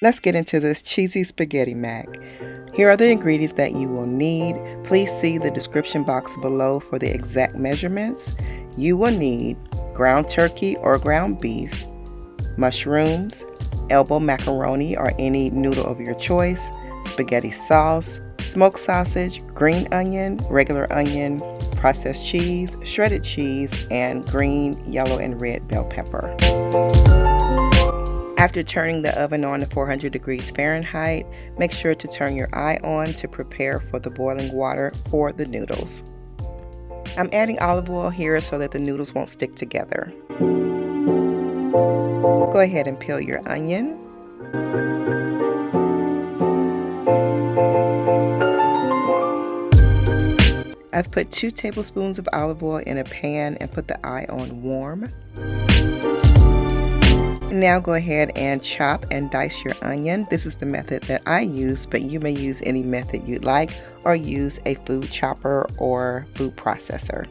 Let's get into this cheesy spaghetti mac. Here are the ingredients that you will need. Please see the description box below for the exact measurements. You will need ground turkey or ground beef, mushrooms, elbow macaroni or any noodle of your choice, spaghetti sauce, smoked sausage, green onion, regular onion, processed cheese, shredded cheese, and green, yellow, and red bell pepper. After turning the oven on to 400 degrees Fahrenheit, make sure to turn your eye on to prepare for the boiling water for the noodles. I'm adding olive oil here so that the noodles won't stick together. Go ahead and peel your onion. I've put 2 tablespoons of olive oil in a pan and put the eye on warm. Now go ahead and chop and dice your onion. This is the method that I use, but you may use any method you'd like or use a food chopper or food processor.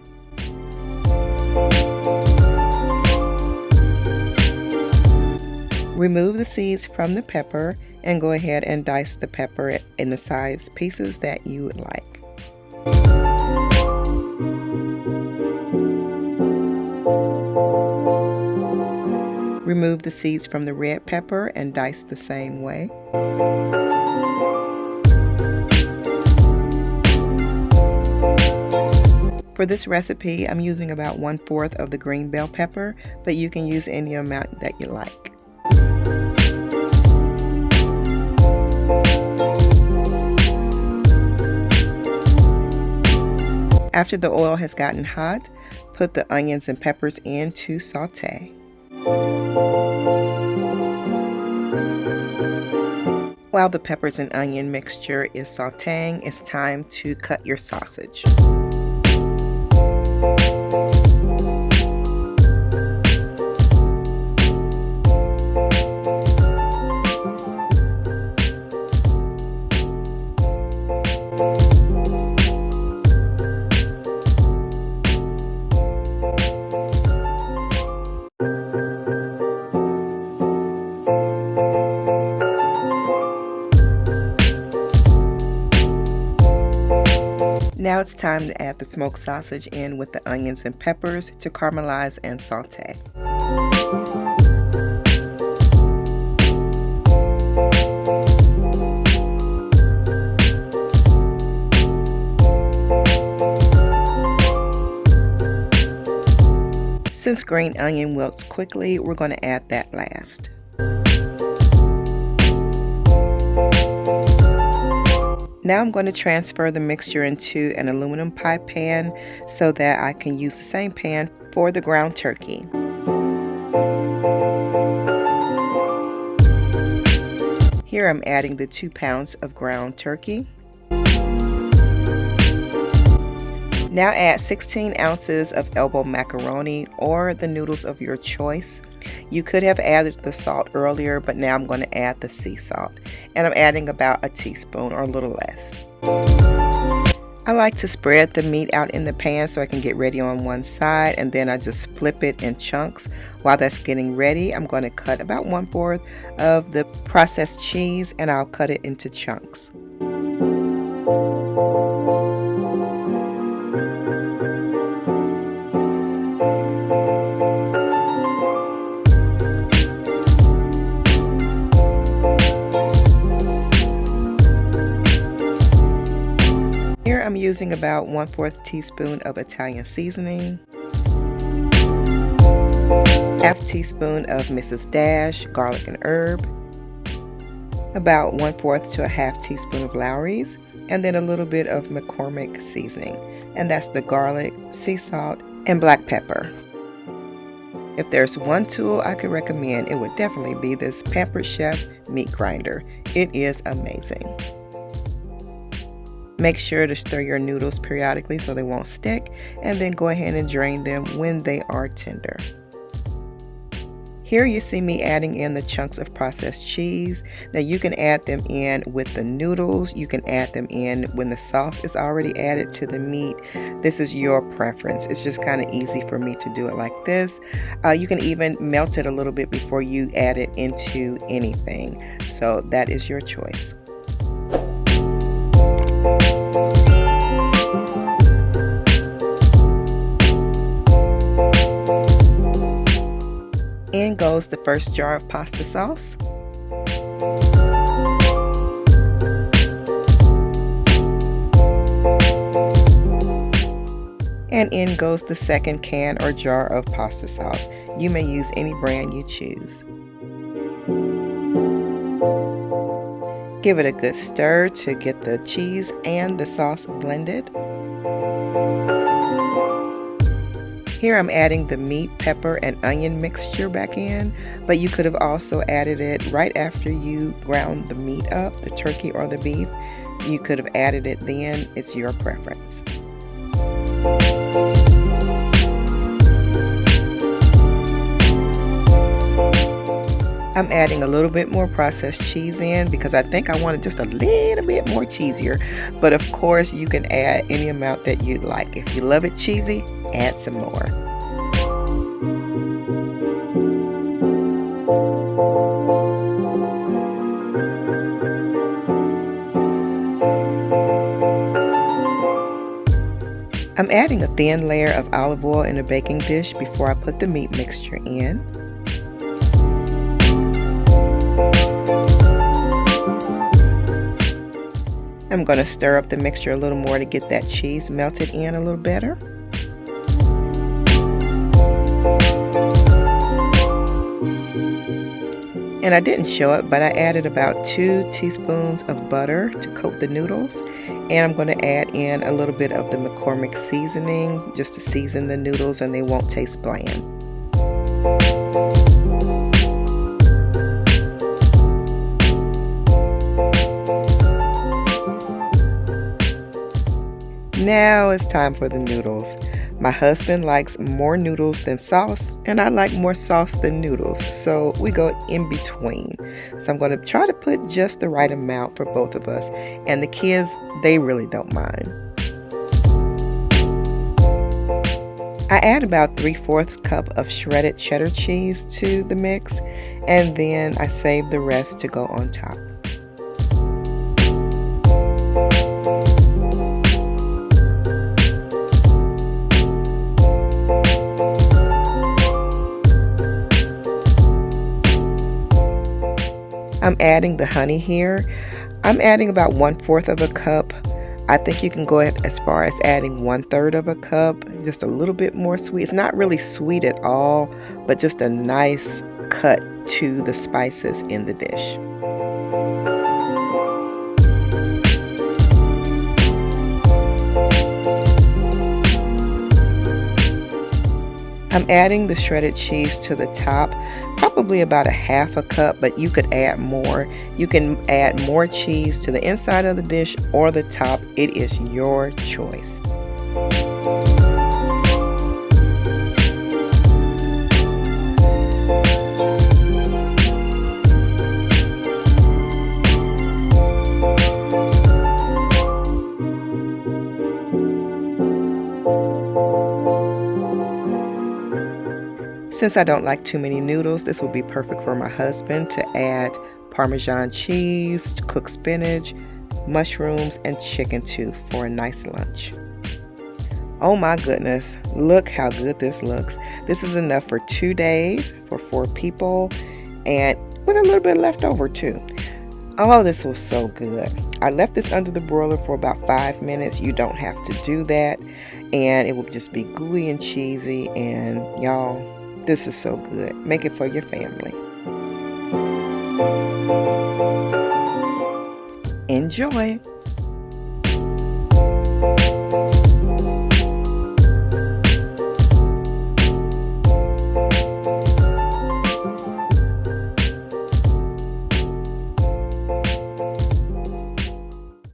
Remove the seeds from the pepper and go ahead and dice the pepper in the size pieces that you would like. Remove the seeds from the red pepper and dice the same way. For this recipe, I'm using about 1/4 of the green bell pepper, but you can use any amount that you like. After the oil has gotten hot, put the onions and peppers in to saute. While the peppers and onion mixture is sauteing, it's time to cut your sausage. Now it's time to add the smoked sausage in with the onions and peppers to caramelize and saute. Since green onion wilts quickly, we're going to add that last. Now I'm going to transfer the mixture into an aluminum pie pan so that I can use the same pan for the ground turkey. Here I'm adding the 2 pounds of ground turkey. Now add 16 ounces of elbow macaroni or the noodles of your choice. You could have added the salt earlier, but now I'm going to add the sea salt. And I'm adding about a teaspoon or a little less. I like to spread the meat out in the pan so I can get ready on one side, and then I just flip it in chunks. While that's getting ready, I'm going to cut about 1/4 of the processed cheese and I'll cut it into chunks. Here I'm using about 1/4 teaspoon of Italian seasoning, 1/2 teaspoon of Mrs. Dash garlic and herb, about 1/4 to a 1/2 teaspoon of Lawry's, and then a little bit of McCormick seasoning, and that's the garlic, sea salt, and black pepper. If there's one tool I could recommend, it would definitely be this Pampered Chef meat grinder. It is amazing. Make sure to stir your noodles periodically so they won't stick, and then go ahead and drain them when they are tender. Here you see me adding in the chunks of processed cheese. Now you can add them in with the noodles. You can add them in when the sauce is already added to the meat. This is your preference. It's just kind of easy for me to do it like this. You can even melt it a little bit before you add it into anything. So that is your choice. In goes the first jar of pasta sauce. And in goes the second can or jar of pasta sauce. You may use any brand you choose. Give it a good stir to get the cheese and the sauce blended. Here I'm adding the meat, pepper, and onion mixture back in, but you could have also added it right after you ground the meat up, the turkey or the beef. You could have added it then. It's your preference. I'm adding a little bit more processed cheese in because I think I want it just a little bit more cheesier. But of course, you can add any amount that you'd like. If you love it cheesy, add some more. I'm adding a thin layer of olive oil in a baking dish before I put the meat mixture in. I'm going to stir up the mixture a little more to get that cheese melted in a little better. And I didn't show it, but I added about 2 teaspoons of butter to coat the noodles. And I'm going to add in a little bit of the McCormick seasoning just to season the noodles and they won't taste bland. Now it's time for the noodles. My husband likes more noodles than sauce, and I like more sauce than noodles, so we go in between. So I'm going to try to put just the right amount for both of us, and the kids, they really don't mind. I add about 3/4 cup of shredded cheddar cheese to the mix, and then I save the rest to go on top. I'm adding the honey here. I'm adding about 1/4 of a cup. I think you can go as far as adding 1/3 of a cup, just a little bit more sweet. It's not really sweet at all, but just a nice cut to the spices in the dish. I'm adding the shredded cheese to the top, probably about 1/2 a cup, but you could add more. You can add more cheese to the inside of the dish or the top. It is your choice. Since I don't like too many noodles, this will be perfect for my husband to add Parmesan cheese, cooked spinach, mushrooms, and chicken to for a nice lunch. Oh my goodness, look how good this looks. This is enough for 2 days for 4 people and with a little bit left over too. Oh, this was so good. I left this under the broiler for about 5 minutes. You don't have to do that, and it will just be gooey and cheesy, and y'all, this is so good. Make it for your family. Enjoy.